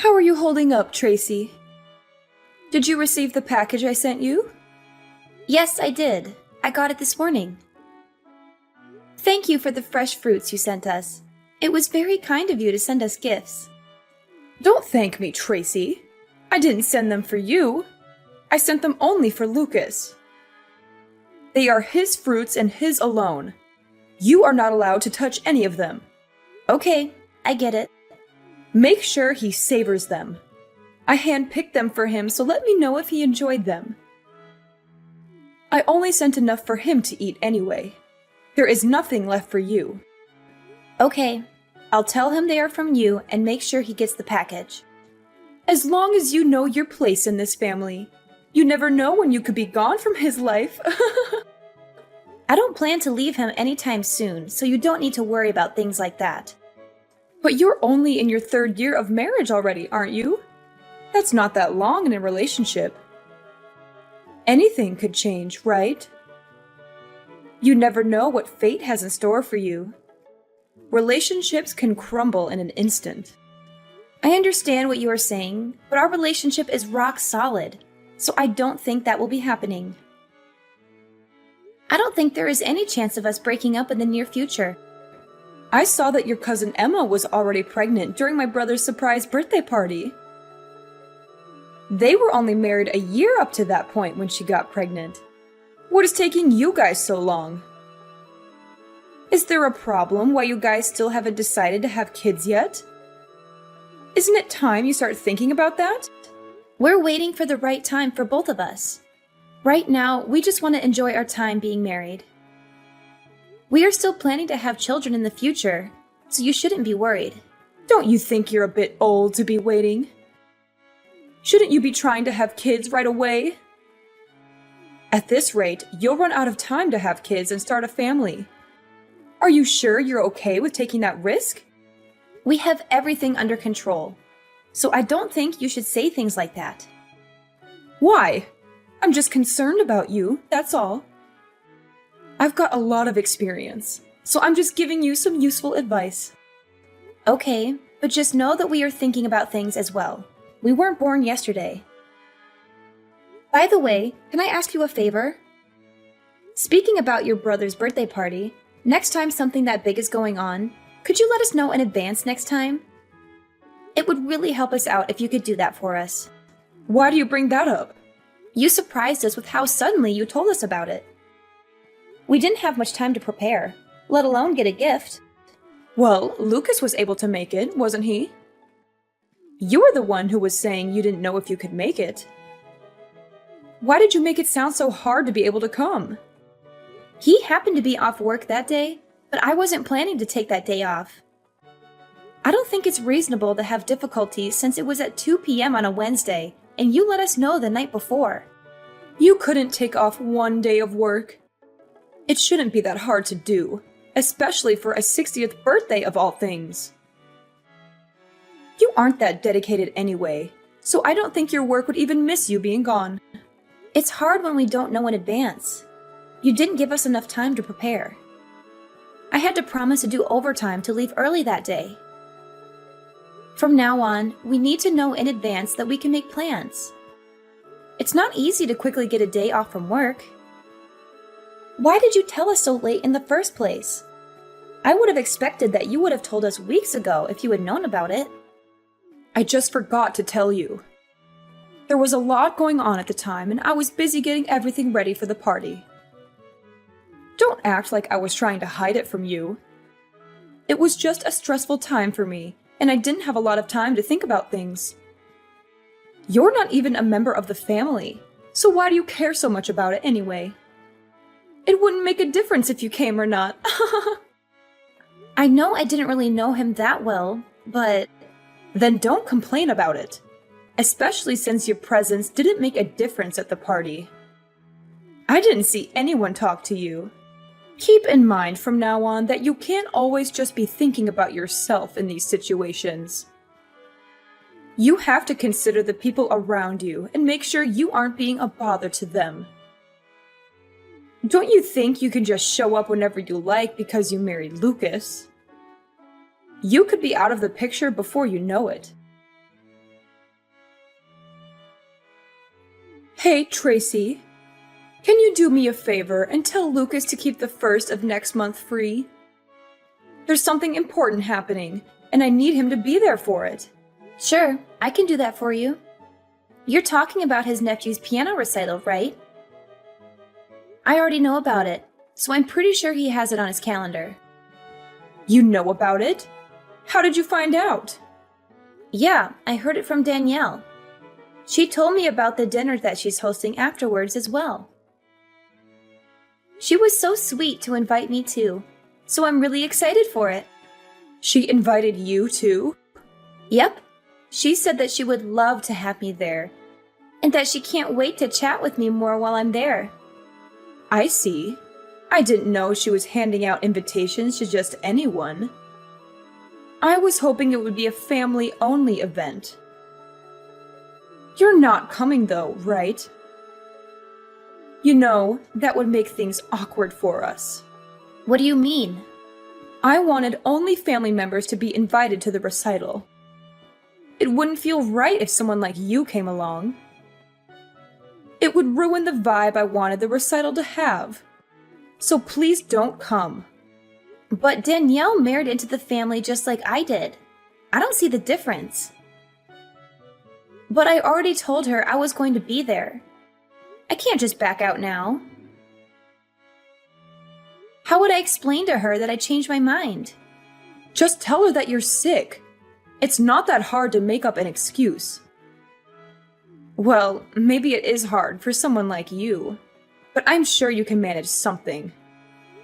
How are you holding up, Tracy? Did you receive the package I sent you? Yes, I did. I got it this morning. Thank you for the fresh fruits you sent us. It was very kind of you to send us gifts. Don't thank me, Tracy. I didn't send them for you. I sent them only for Lucas. They are his fruits and his alone. You are not allowed to touch any of them. Okay, I get it. Make sure he savors them. I handpicked them for him, so let me know if he enjoyed them. I only sent enough for him to eat anyway. There is nothing left for you. Okay, I'll tell him they are from you and make sure he gets the package. As long as you know your place in this family. You never know when you could be gone from his life. I don't plan to leave him anytime soon, so you don't need to worry about things like that. But you're only in your 3rd year of marriage already, aren't you? That's not that long in a relationship. Anything could change, right? You never know what fate has in store for you. Relationships can crumble in an instant. I understand what you are saying, but our relationship is rock solid, so I don't think that will be happening. I don't think there is any chance of us breaking up in the near future. I saw that your cousin Emma was already pregnant during my brother's surprise birthday party. They were only married a year up to that point when she got pregnant. What is taking you guys so long? Is there a problem why you guys still haven't decided to have kids yet? Isn't it time you start thinking about that? We're waiting for the right time for both of us. Right now, we just want to enjoy our time being married. We are still planning to have children in the future, so you shouldn't be worried. Don't you think you're a bit old to be waiting? Shouldn't you be trying to have kids right away? At this rate, you'll run out of time to have kids and start a family. Are you sure you're okay with taking that risk? We have everything under control, so I don't think you should say things like that. Why? I'm just concerned about you, that's all. I've got a lot of experience, so I'm just giving you some useful advice. Okay, but just know that we are thinking about things as well. We weren't born yesterday. By the way, can I ask you a favor? Speaking about your brother's birthday party, next time something that big is going on, could you let us know in advance next time? It would really help us out if you could do that for us. Why do you bring that up? You surprised us with how suddenly you told us about it. We didn't have much time to prepare, let alone get a gift. Well, Lucas was able to make it, wasn't he? You were the one who was saying you didn't know if you could make it. Why did you make it sound so hard to be able to come? He happened to be off work that day, but I wasn't planning to take that day off. I don't think it's reasonable to have difficulties since it was at 2 p.m. on a Wednesday, and you let us know the night before. You couldn't take off one day of work. It shouldn't be that hard to do, especially for a 60th birthday of all things. You aren't that dedicated anyway, so I don't think your work would even miss you being gone. It's hard when we don't know in advance. You didn't give us enough time to prepare. I had to promise to do overtime to leave early that day. From now on, we need to know in advance that we can make plans. It's not easy to quickly get a day off from work. Why did you tell us so late in the first place? I would have expected that you would have told us weeks ago if you had known about it. I just forgot to tell you. There was a lot going on at the time, and I was busy getting everything ready for the party. Don't act like I was trying to hide it from you. It was just a stressful time for me, and I didn't have a lot of time to think about things. You're not even a member of the family, so why do you care so much about it anyway? It wouldn't make a difference if you came or not. I know I didn't really know him that well, but... Then don't complain about it, especially since your presence didn't make a difference at the party. I didn't see anyone talk to you. Keep in mind from now on that you can't always just be thinking about yourself in these situations. You have to consider the people around you and make sure you aren't being a bother to them. Don't you think you can just show up whenever you like because you married Lucas? You could be out of the picture before you know it. Hey, Tracy. Can you do me a favor and tell Lucas to keep the 1st of next month free? There's something important happening, and I need him to be there for it. Sure, I can do that for you. You're talking about his nephew's piano recital, right? I already know about it, so I'm pretty sure he has it on his calendar. You know about it? How did you find out? Yeah, I heard it from Danielle. She told me about the dinner that she's hosting afterwards as well. She was so sweet to invite me too, so I'm really excited for it. She invited you too? Yep. She said that she would love to have me there, and that she can't wait to chat with me more while I'm there. I see. I didn't know she was handing out invitations to just anyone. I was hoping it would be a family-only event. You're not coming though, right? You know, that would make things awkward for us. What do you mean? I wanted only family members to be invited to the recital. It wouldn't feel right if someone like you came along. It would ruin the vibe I wanted the recital to have. So please don't come. But Danielle married into the family just like I did. I don't see the difference. But I already told her I was going to be there. I can't just back out now. How would I explain to her that I changed my mind? Just tell her that you're sick. It's not that hard to make up an excuse. Well, maybe it is hard for someone like you, but I'm sure you can manage something.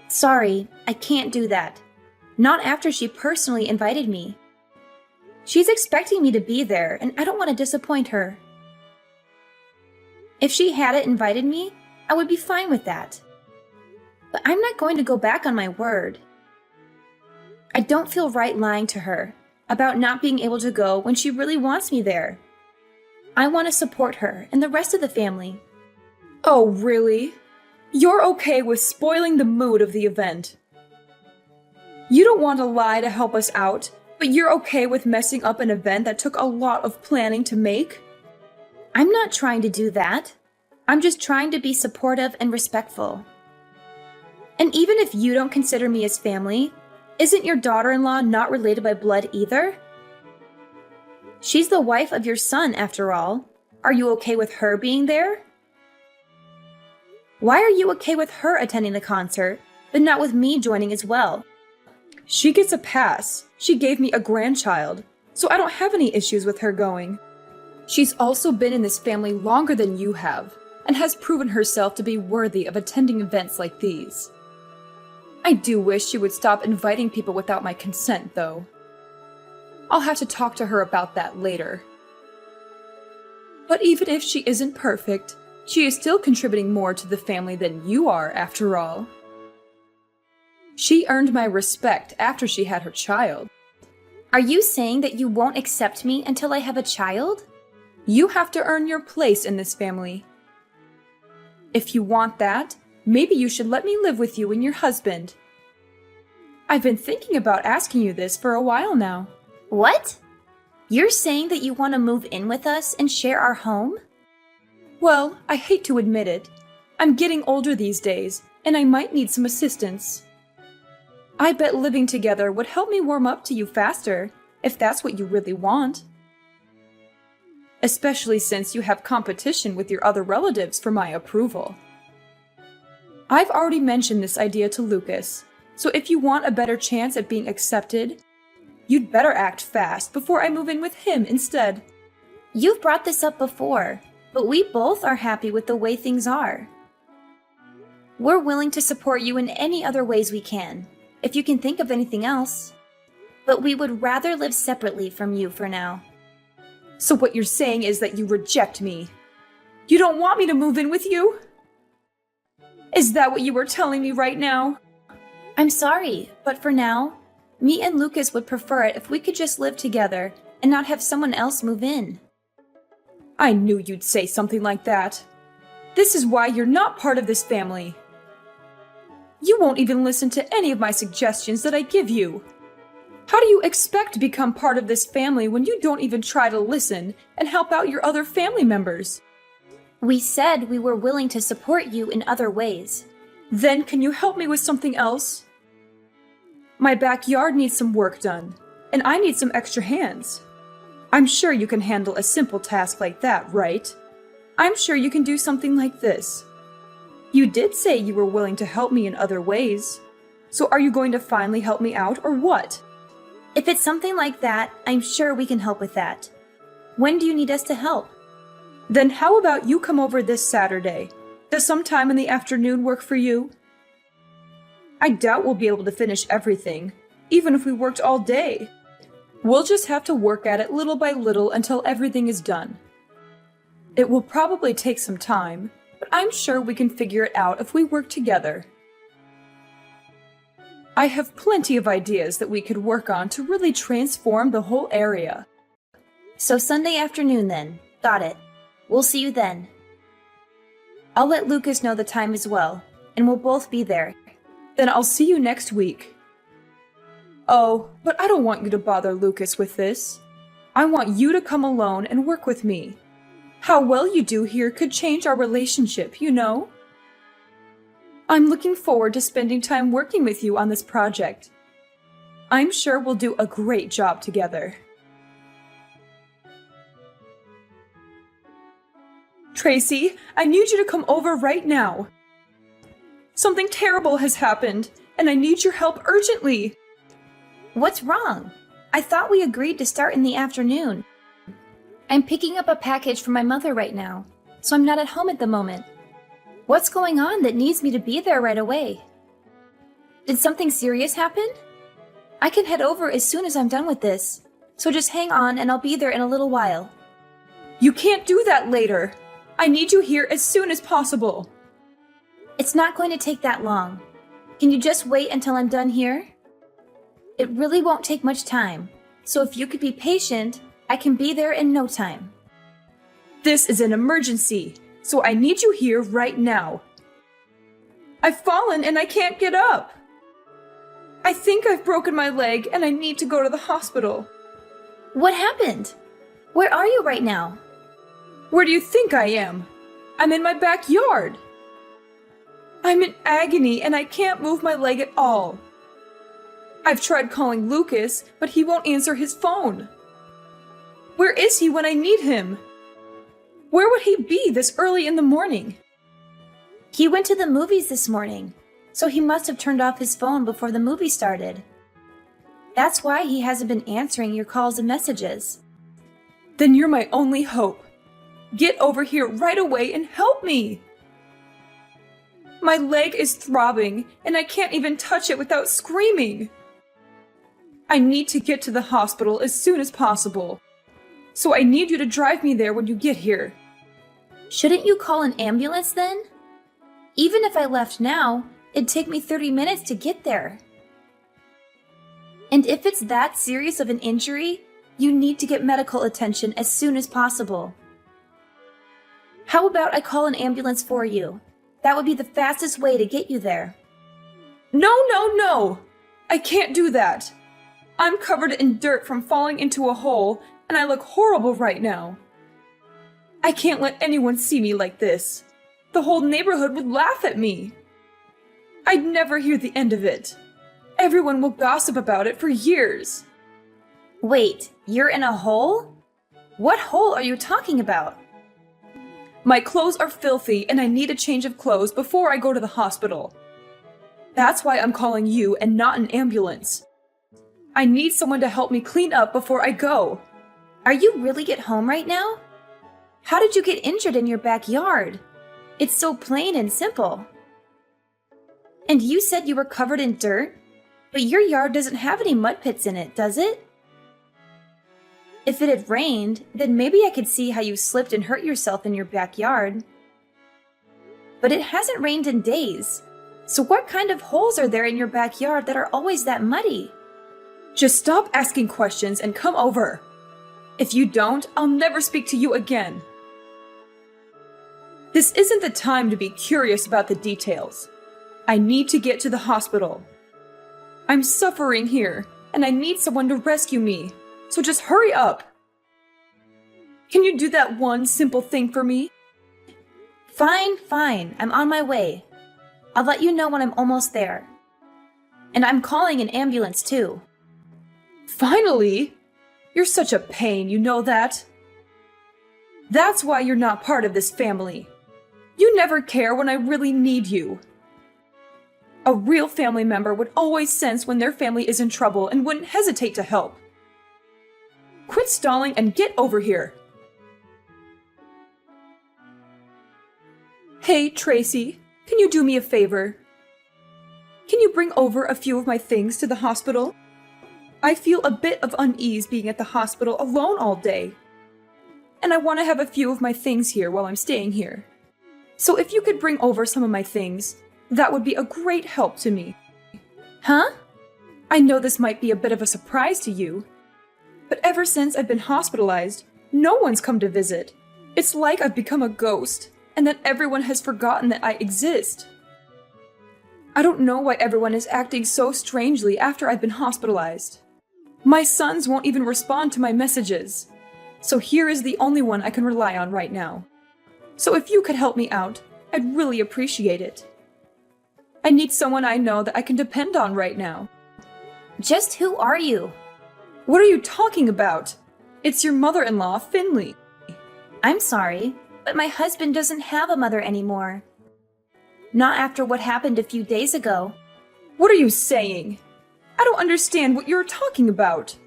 Sorry, I can't do that. Not after she personally invited me. She's expecting me to be there, and I don't want to disappoint her. If she hadn't invited me, I would be fine with that. But I'm not going to go back on my word. I don't feel right lying to her about not being able to go when she really wants me there. I want to support her and the rest of the family. Oh, really? You're okay with spoiling the mood of the event? You don't want to lie to help us out, but you're okay with messing up an event that took a lot of planning to make? I'm not trying to do that. I'm just trying to be supportive and respectful. And even if you don't consider me as family, isn't your daughter-in-law not related by blood either? She's the wife of your son, after all. Are you okay with her being there? Why are you okay with her attending the concert, but not with me joining as well? She gets a pass. She gave me a grandchild, so I don't have any issues with her going. She's also been in this family longer than you have, and has proven herself to be worthy of attending events like these. I do wish she would stop inviting people without my consent, though. I'll have to talk to her about that later. But even if she isn't perfect, she is still contributing more to the family than you are, after all. She earned my respect after she had her child. Are you saying that you won't accept me until I have a child? You have to earn your place in this family. If you want that, maybe you should let me live with you and your husband. I've been thinking about asking you this for a while now. What? You're saying that you want to move in with us and share our home? Well, I hate to admit it. I'm getting older these days, and I might need some assistance. I bet living together would help me warm up to you faster, if that's what you really want. Especially since you have competition with your other relatives for my approval. I've already mentioned this idea to Lucas, so if you want a better chance at being accepted, you'd better act fast before I move in with him instead. You've brought this up before, but we both are happy with the way things are. We're willing to support you in any other ways we can, if you can think of anything else. But we would rather live separately from you for now. So what you're saying is that you reject me. You don't want me to move in with you? Is that what you were telling me right now? I'm sorry, but for now, me and Lucas would prefer it if we could just live together and not have someone else move in. I knew you'd say something like that. This is why you're not part of this family. You won't even listen to any of my suggestions that I give you. How do you expect to become part of this family when you don't even try to listen and help out your other family members? We said we were willing to support you in other ways. Then can you help me with something else? My backyard needs some work done, and I need some extra hands. I'm sure you can handle a simple task like that, right? I'm sure you can do something like this. You did say you were willing to help me in other ways. So are you going to finally help me out, or what? If it's something like that, I'm sure we can help with that. When do you need us to help? Then how about you come over this Saturday? Does some time in the afternoon work for you? I doubt we'll be able to finish everything, even if we worked all day. We'll just have to work at it little by little until everything is done. It will probably take some time, but I'm sure we can figure it out if we work together. I have plenty of ideas that we could work on to really transform the whole area. So Sunday afternoon then. Got it. We'll see you then. I'll let Lucas know the time as well, and we'll both be there. Then I'll see you next week. Oh, but I don't want you to bother Lucas with this. I want you to come alone and work with me. How well you do here could change our relationship, you know? I'm looking forward to spending time working with you on this project. I'm sure we'll do a great job together. Tracy, I need you to come over right now. Something terrible has happened, and I need your help urgently. What's wrong? I thought we agreed to start in the afternoon. I'm picking up a package from my mother right now, so I'm not at home at the moment. What's going on that needs me to be there right away? Did something serious happen? I can head over as soon as I'm done with this, so just hang on and I'll be there in a little while. You can't do that later. I need you here as soon as possible. It's not going to take that long. Can you just wait until I'm done here? It really won't take much time, so if you could be patient, I can be there in no time. This is an emergency, so I need you here right now. I've fallen and I can't get up. I think I've broken my leg and I need to go to the hospital. What happened? Where are you right now? Where do you think I am? I'm in my backyard. I'm in agony and I can't move my leg at all. I've tried calling Lucas, but he won't answer his phone. Where is he when I need him? Where would he be this early in the morning? He went to the movies this morning, so he must have turned off his phone before the movie started. That's why he hasn't been answering your calls and messages. Then you're my only hope. Get over here right away and help me. My leg is throbbing, and I can't even touch it without screaming. I need to get to the hospital as soon as possible. So I need you to drive me there when you get here. Shouldn't you call an ambulance then? Even if I left now, it'd take me 30 minutes to get there. And if it's that serious of an injury, you need to get medical attention as soon as possible. How about I call an ambulance for you? That would be the fastest way to get you there. No! I can't do that. I'm covered in dirt from falling into a hole, and I look horrible right now. I can't let anyone see me like this. The whole neighborhood would laugh at me. I'd never hear the end of it. Everyone will gossip about it for years. Wait, you're in a hole? What hole are you talking about? My clothes are filthy and I need a change of clothes before I go to the hospital. That's why I'm calling you and not an ambulance. I need someone to help me clean up before I go. Are you really at home right now? How did you get injured in your backyard? It's so plain and simple. And you said you were covered in dirt, but your yard doesn't have any mud pits in it, does it? If it had rained, then maybe I could see how you slipped and hurt yourself in your backyard. But it hasn't rained in days, so what kind of holes are there in your backyard that are always that muddy? Just stop asking questions and come over. If you don't, I'll never speak to you again. This isn't the time to be curious about the details. I need to get to the hospital. I'm suffering here, and I need someone to rescue me, so just hurry up. Can you do that one simple thing for me? Fine. I'm on my way. I'll let you know when I'm almost there. And I'm calling an ambulance too. Finally? You're such a pain, you know that? That's why you're not part of this family. You never care when I really need you. A real family member would always sense when their family is in trouble and wouldn't hesitate to help. Quit stalling and get over here. Hey, Tracy, can you do me a favor? Can you bring over a few of my things to the hospital? I feel a bit of unease being at the hospital alone all day. And I want to have a few of my things here while I'm staying here. So if you could bring over some of my things, that would be a great help to me. Huh? I know this might be a bit of a surprise to you, but ever since I've been hospitalized, no one's come to visit. It's like I've become a ghost, and that everyone has forgotten that I exist. I don't know why everyone is acting so strangely after I've been hospitalized. My sons won't even respond to my messages. So here is the only one I can rely on right now. So if you could help me out, I'd really appreciate it. I need someone I know that I can depend on right now. Just who are you? What are you talking about? It's your mother-in-law, Finley. I'm sorry, but my husband doesn't have a mother anymore. Not after what happened a few days ago. What are you saying? I don't understand what you're talking about.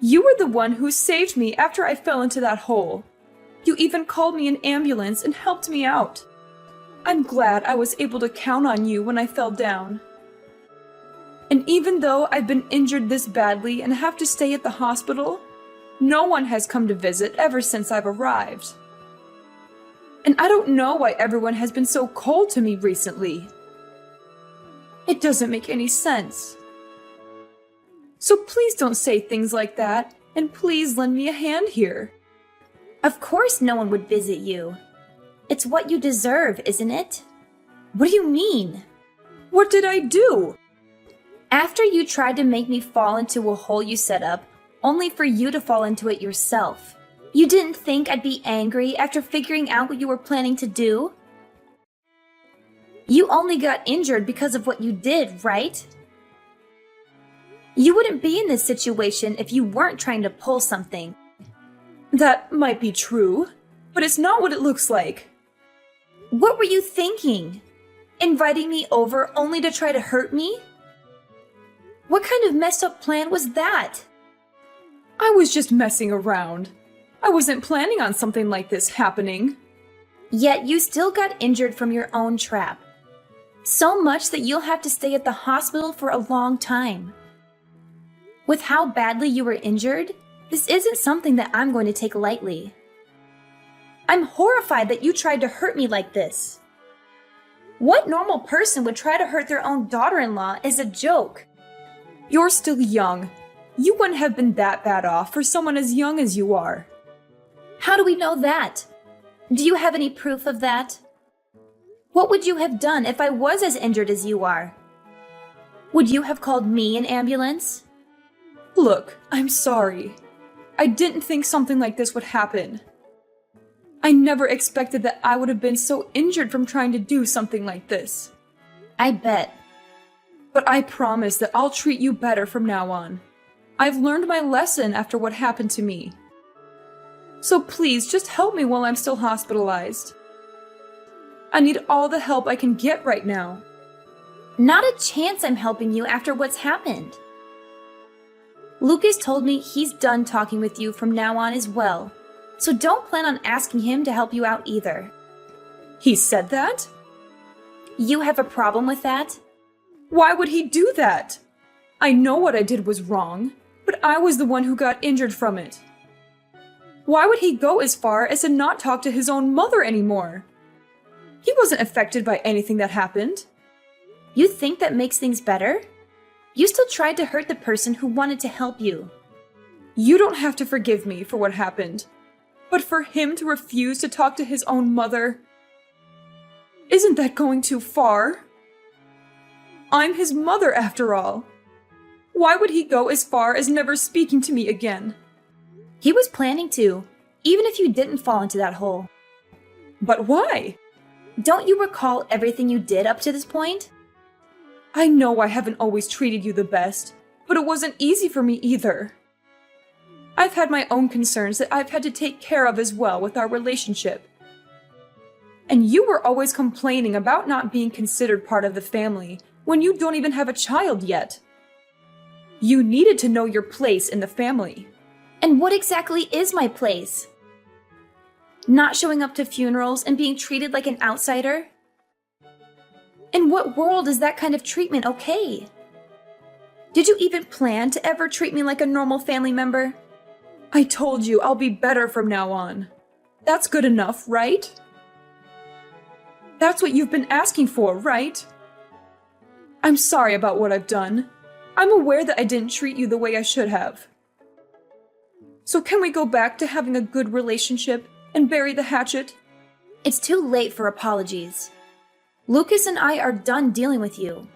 You were the one who saved me after I fell into that hole. You even called me an ambulance and helped me out. I'm glad I was able to count on you when I fell down. And even though I've been injured this badly and have to stay at the hospital, no one has come to visit ever since I've arrived. And I don't know why everyone has been so cold to me recently. It doesn't make any sense. So please don't say things like that, and please lend me a hand here. Of course no one would visit you. It's what you deserve, isn't it? What do you mean? What did I do? After you tried to make me fall into a hole you set up, only for you to fall into it yourself. You didn't think I'd be angry after figuring out what you were planning to do? You only got injured because of what you did, right? You wouldn't be in this situation if you weren't trying to pull something. That might be true, but it's not what it looks like. What were you thinking? Inviting me over only to try to hurt me? What kind of messed up plan was that? I was just messing around. I wasn't planning on something like this happening. Yet you still got injured from your own trap. So much that you'll have to stay at the hospital for a long time. With how badly you were injured, this isn't something that I'm going to take lightly. I'm horrified that you tried to hurt me like this. What normal person would try to hurt their own daughter-in-law as a joke? You're still young. You wouldn't have been that bad off for someone as young as you are. How do we know that? Do you have any proof of that? What would you have done if I was as injured as you are? Would you have called me an ambulance? Look, I'm sorry. I didn't think something like this would happen. I never expected that I would have been so injured from trying to do something like this. I bet. But I promise that I'll treat you better from now on. I've learned my lesson after what happened to me. So please, just help me while I'm still hospitalized. I need all the help I can get right now. Not a chance I'm helping you after what's happened. Lucas told me he's done talking with you from now on as well, so don't plan on asking him to help you out either. He said that? You have a problem with that? Why would he do that? I know what I did was wrong, but I was the one who got injured from it. Why would he go as far as to not talk to his own mother anymore? He wasn't affected by anything that happened. You think that makes things better? You still tried to hurt the person who wanted to help you. You don't have to forgive me for what happened, but for him to refuse to talk to his own mother, isn't that going too far? I'm his mother after all. Why would he go as far as never speaking to me again? He was planning to, even if you didn't fall into that hole. But why? Don't you recall everything you did up to this point? I know I haven't always treated you the best, but it wasn't easy for me either. I've had my own concerns that I've had to take care of as well with our relationship. And you were always complaining about not being considered part of the family when you don't even have a child yet. You needed to know your place in the family. And what exactly is my place? Not showing up to funerals and being treated like an outsider? In what world is that kind of treatment okay? Did you even plan to ever treat me like a normal family member? I told you I'll be better from now on. That's good enough, right? That's what you've been asking for, right? I'm sorry about what I've done. I'm aware that I didn't treat you the way I should have. So can we go back to having a good relationship and bury the hatchet? It's too late for apologies. Lucas and I are done dealing with you.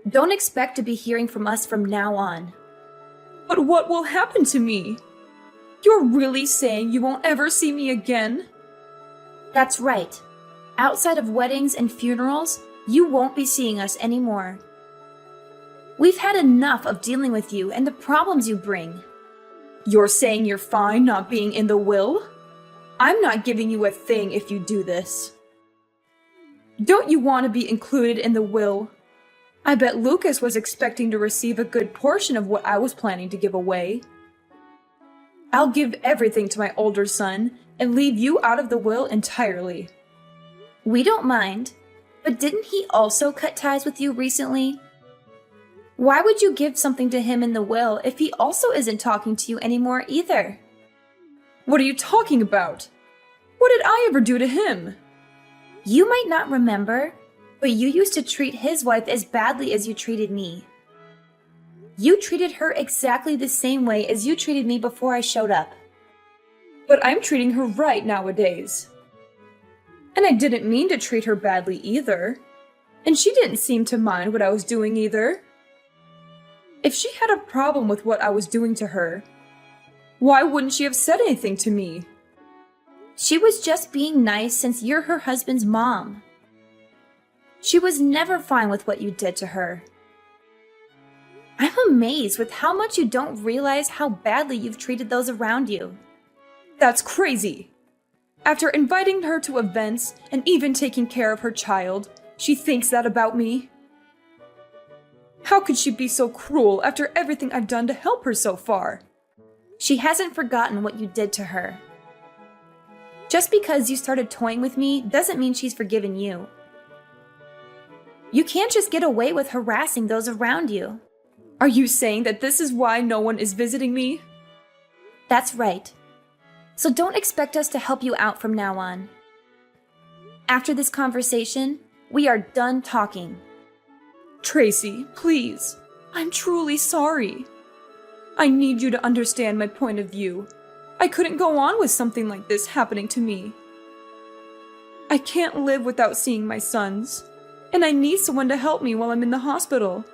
Don't expect to be hearing from us from now on. But what will happen to me? You're really saying you won't ever see me again? That's right. Outside of weddings and funerals, you won't be seeing us anymore. We've had enough of dealing with you and the problems you bring. You're saying you're fine not being in the will? I'm not giving you a thing if you do this. Don't you want to be included in the will? I bet Lucas was expecting to receive a good portion of what I was planning to give away. I'll give everything to my older son and leave you out of the will entirely. We don't mind, but didn't he also cut ties with you recently? Why would you give something to him in the will if he also isn't talking to you anymore either? What are you talking about? What did I ever do to him? You might not remember, but you used to treat his wife as badly as you treated me. You treated her exactly the same way as you treated me before I showed up. But I'm treating her right nowadays. And I didn't mean to treat her badly either. And she didn't seem to mind what I was doing either. If she had a problem with what I was doing to her, why wouldn't she have said anything to me? She was just being nice since you're her husband's mom. She was never fine with what you did to her. I'm amazed with how much you don't realize how badly you've treated those around you. That's crazy. After inviting her to events and even taking care of her child, she thinks that about me. How could she be so cruel after everything I've done to help her so far? She hasn't forgotten what you did to her. Just because you started toying with me doesn't mean she's forgiven you. You can't just get away with harassing those around you. Are you saying that this is why no one is visiting me? That's right. So don't expect us to help you out from now on. After this conversation, we are done talking. Tracy, please. I'm truly sorry. I need you to understand my point of view. I couldn't go on with something like this happening to me. I can't live without seeing my sons, and I need someone to help me while I'm in the hospital.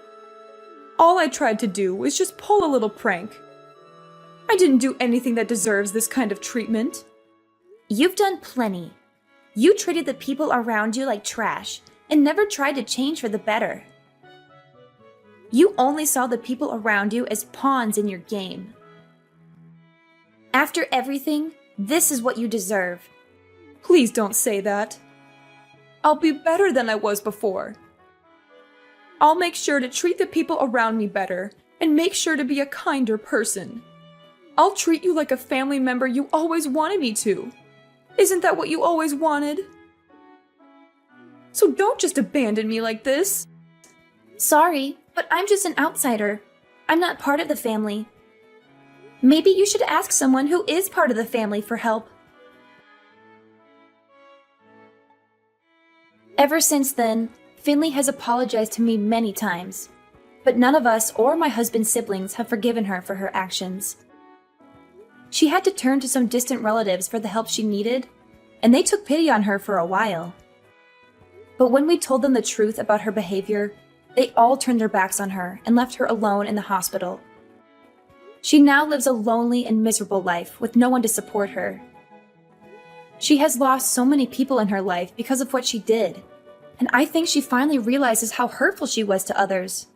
All I tried to do was just pull a little prank. I didn't do anything that deserves this kind of treatment. You've done plenty. You treated the people around you like trash and never tried to change for the better. You only saw the people around you as pawns in your game. After everything, this is what you deserve. Please don't say that. I'll be better than I was before. I'll make sure to treat the people around me better and make sure to be a kinder person. I'll treat you like a family member you always wanted me to. Isn't that what you always wanted? So don't just abandon me like this. Sorry, but I'm just an outsider. I'm not part of the family. Maybe you should ask someone who is part of the family for help. Ever since then, Finley has apologized to me many times, but none of us or my husband's siblings have forgiven her for her actions. She had to turn to some distant relatives for the help she needed, and they took pity on her for a while. But when we told them the truth about her behavior, they all turned their backs on her and left her alone in the hospital. She now lives a lonely and miserable life with no one to support her. She has lost so many people in her life because of what she did, and I think she finally realizes how hurtful she was to others.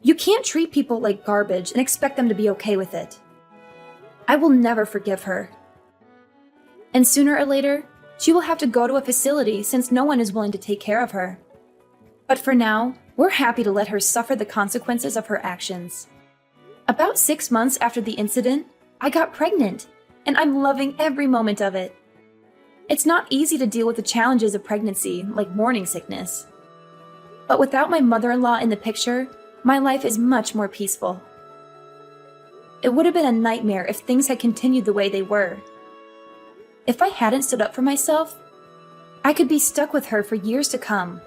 You can't treat people like garbage and expect them to be okay with it. I will never forgive her. And sooner or later, she will have to go to a facility since no one is willing to take care of her. But for now, we're happy to let her suffer the consequences of her actions. About 6 months after the incident, I got pregnant, and I'm loving every moment of it. It's not easy to deal with the challenges of pregnancy, like morning sickness. But without my mother-in-law in the picture, my life is much more peaceful. It would have been a nightmare if things had continued the way they were. If I hadn't stood up for myself, I could be stuck with her for years to come.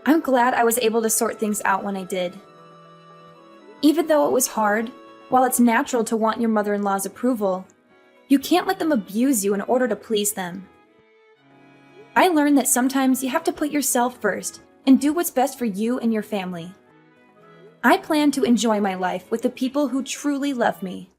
I'm glad I was able to sort things out when I did. Even though it was hard, while it's natural to want your mother-in-law's approval, you can't let them abuse you in order to please them. I learned that sometimes you have to put yourself first and do what's best for you and your family. I plan to enjoy my life with the people who truly love me.